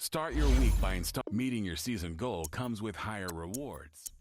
Start your week by meeting your season goal comes with higher rewards.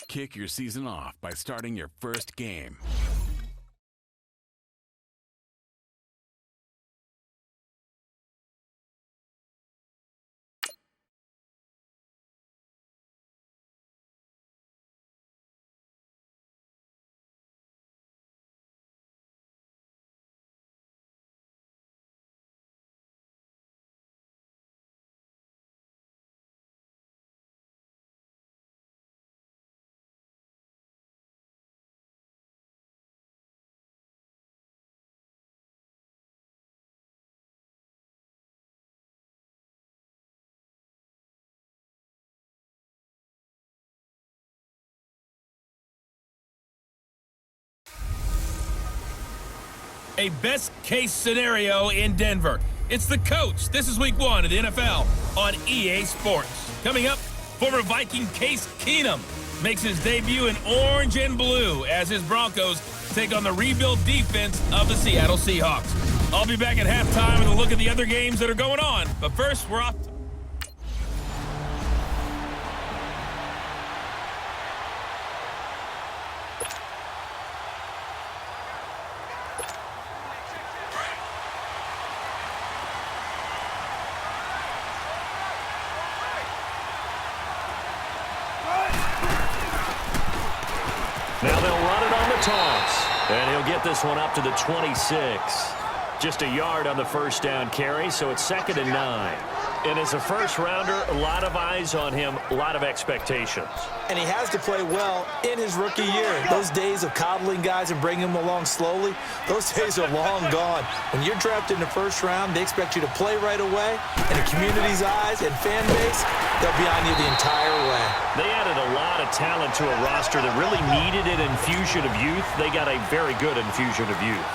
Kick your season off by starting your first game. a best-case scenario in Denver. It's the coach. This is Week 1 of the NFL on EA Sports. Coming up, former Viking Case Keenum makes his debut in orange and blue as his Broncos take on the rebuild defense of the Seattle Seahawks. I'll be back at halftime with a look at the other games that are going on. But first, we're off. Now they'll run it on the toss. And he'll get this one up to the 26. Just a yard on the first down carry, so it's 2nd and 9. And as a first-rounder, a lot of eyes on him, a lot of expectations. And he has to play well in his rookie year. Those days of coddling guys and bringing them along slowly, those days are long gone. When you're drafted in the first round, they expect you to play right away. And the community's eyes and fan base, they'll be on you the entire way. They added a lot of talent to a roster that really needed an infusion of youth. They got a very good infusion of youth.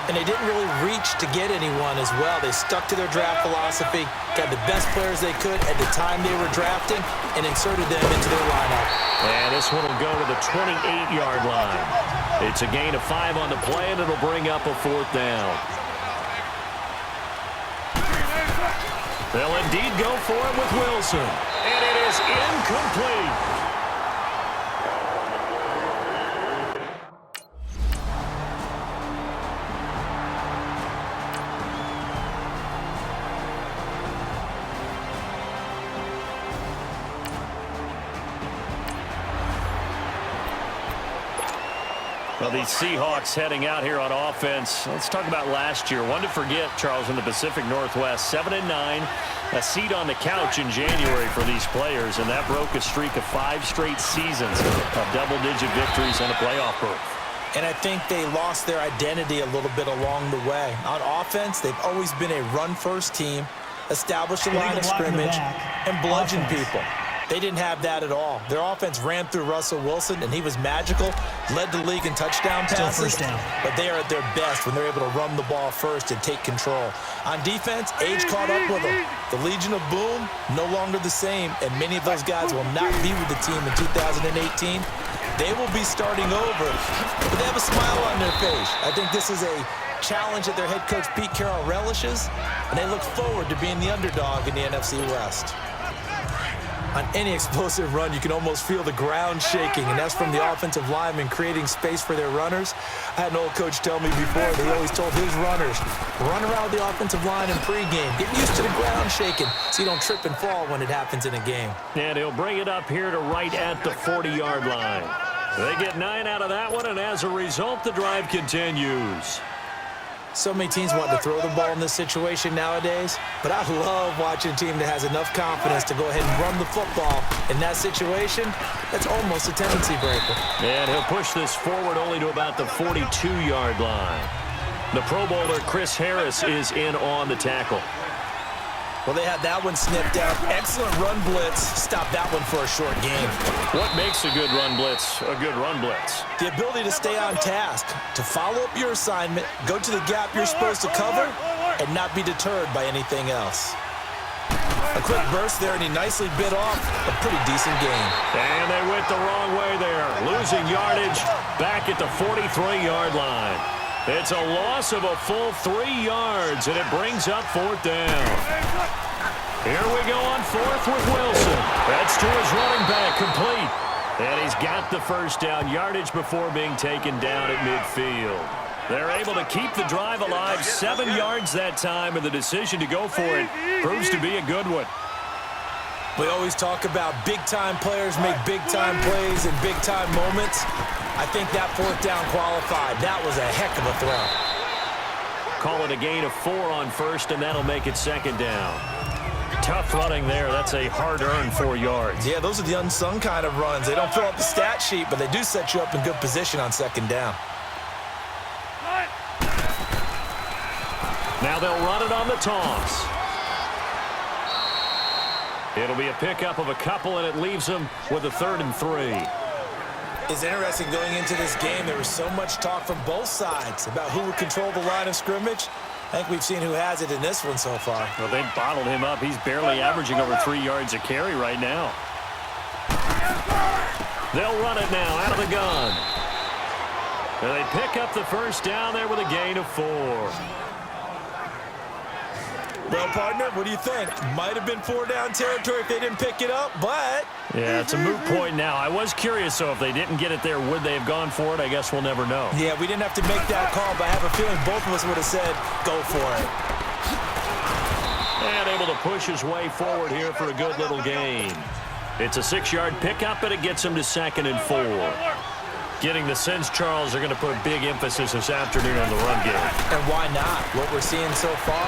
And they didn't really reach to get anyone as well. They stuck to their draft philosophy, got the best players they could at the time they were drafting, and inserted them into their lineup. And this one will go to the 28-yard line. It's a gain of 5 on the play, and it'll bring up a 4th down. They'll indeed go for it with Wilson. And it is incomplete. Well, these Seahawks heading out here on offense. Let's talk about last year. One to forget, Charles, in the Pacific Northwest. 7-9, a seat on the couch in January for these players, and that broke a streak of 5 straight seasons of double-digit victories and a playoff berth. And I think they lost their identity a little bit along the way. On offense, they've always been a run-first team, established a line of scrimmage, and bludgeon people. They didn't have that at all. Their offense ran through Russell Wilson, and he was magical, led the league in touchdown passes, but they are at their best when they're able to run the ball first and take control. On defense, age caught up with them. The Legion of Boom, no longer the same, and many of those guys will not be with the team in 2018. They will be starting over, but they have a smile on their face. I think this is a challenge that their head coach Pete Carroll relishes, and they look forward to being the underdog in the NFC West. On any explosive run, you can almost feel the ground shaking, and that's from the offensive linemen creating space for their runners. I had an old coach tell me before, they always told his runners, run around with the offensive line in pregame. Get used to the ground shaking so you don't trip and fall when it happens in a game. And he'll bring it up here to right at the 40-yard line. They get 9 out of that one, and as a result, the drive continues. So many teams want to throw the ball in this situation nowadays, but I love watching a team that has enough confidence to go ahead and run the football. In that situation, that's almost a tendency breaker. And he'll push this forward only to about the 42-yard line. The Pro Bowler Chris Harris is in on the tackle. Well, they had that one sniffed out. Excellent run blitz. Stop that one for a short game. What makes a good run blitz a good run blitz? The ability to stay on task, to follow up your assignment, go to the gap you're supposed to cover, and not be deterred by anything else. A quick burst there, and he nicely bit off a pretty decent gain. And they went the wrong way there, losing yardage back at the 43-yard line. It's a loss of a full 3 yards, and it brings up 4th down. Here we go on 4th with Wilson. That's to his running back, complete. And he's got the first down yardage before being taken down at midfield. They're able to keep the drive alive, 7 yards that time, and the decision to go for it proves to be a good one. We always talk about big-time players make big-time plays in big-time moments. I think that 4th down qualified. That was a heck of a throw. Call it a gain of 4 on 1st, and that'll make it 2nd down. Tough running there. That's a hard-earned 4 yards. Yeah, those are the unsung kind of runs. They don't fill up the stat sheet, but they do set you up in good position on 2nd down. Now they'll run it on the toss. It'll be a pickup of a couple, and it leaves them with a 3rd and 3. It's interesting going into this game. There was so much talk from both sides about who would control the line of scrimmage. I think we've seen who has it in this one so far. Well, they bottled him up. He's barely averaging over 3 yards a carry right now. They'll run it now out of the gun. And they pick up the first down there with a gain of 4. Well, partner, what do you think? Might have been 4-down territory if they didn't pick it up, but... Yeah, it's a moot point now. I was curious, so if they didn't get it there, would they have gone for it? I guess we'll never know. Yeah, we didn't have to make that call, but I have a feeling both of us would have said, go for it. And able to push his way forward here for a good little gain. It's a 6-yard pickup, and it gets him to 2nd and 4. Getting the sense, Charles, are going to put a big emphasis this afternoon on the run game. And why not? What we're seeing so far,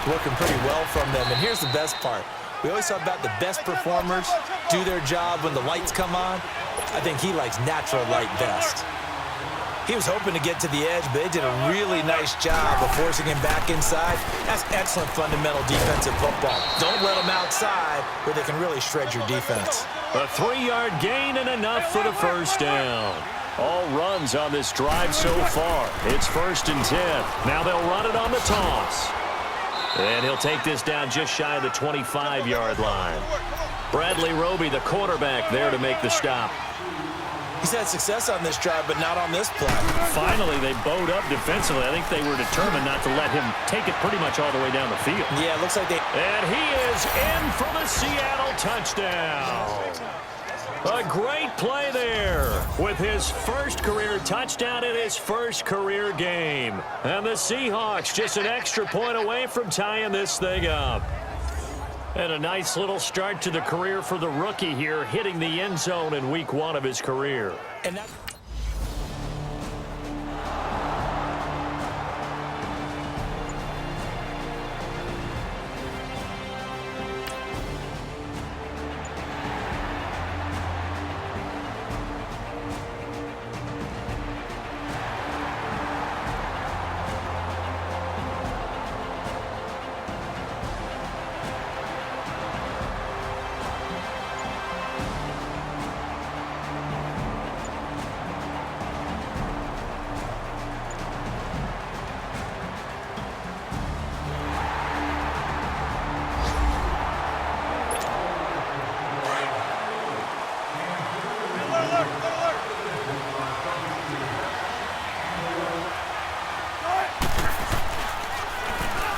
working pretty well from them. And here's the best part. We always talk about the best performers do their job when the lights come on. I think he likes natural light best. He was hoping to get to the edge, but they did a really nice job of forcing him back inside. That's excellent fundamental defensive football. Don't let them outside where they can really shred your defense. A 3-yard gain and enough for the first down. All runs on this drive so far. It's 1st and 10. Now they'll run it on the toss. And he'll take this down just shy of the 25-yard line. Bradley Roby, the quarterback, there to make the stop. He's had success on this drive, but not on this play. Finally, they bowed up defensively. I think they were determined not to let him take it pretty much all the way down the field. Yeah, it looks like they... And he is in for the Seattle touchdown. A great play there with his first career touchdown in his first career game. And the Seahawks just an extra point away from tying this thing up. And a nice little start to the career for the rookie here, hitting the end zone in week 1 of his career. And that...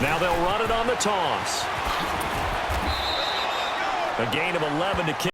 Now they'll run it on the toss. A gain of 11 to kick.